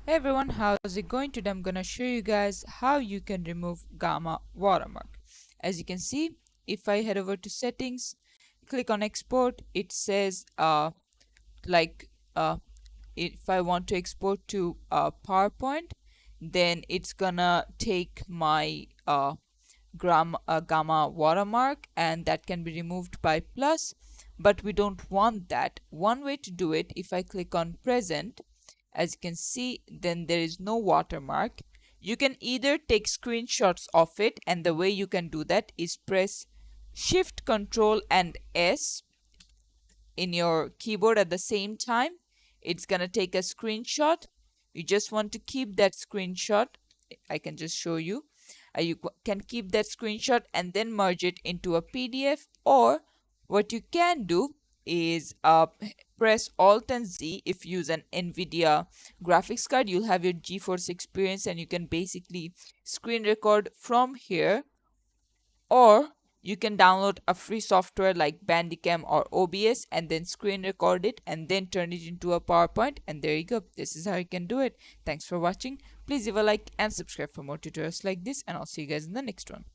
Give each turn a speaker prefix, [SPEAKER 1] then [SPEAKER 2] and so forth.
[SPEAKER 1] Hey everyone, how's it going today? I'm gonna show you guys how you can remove gamma watermark. As you can see, if I head over to settings, click on export, it says like if I want to export to PowerPoint, then it's gonna take my gamma watermark, and that can be removed by plus, but we don't want that. One way to do it, if I click on present, as you can see, then there is no watermark. You can either take screenshots of it, and the way you can do that is press shift control and S in your keyboard at the same time. It's gonna take a screenshot. You just want to keep that screenshot. I can just show you. You can keep that screenshot and then merge it into a PDF, or what you can do is press Alt and Z. If you use an NVIDIA graphics card, you'll have your GeForce experience, and you can basically screen record from here, or you can download a free software like Bandicam or OBS and then screen record it and then turn it into a PowerPoint, and there you go. This is how you can do it. Thanks for watching. Please leave a like and subscribe for more tutorials like this, and I'll see you guys in the next one.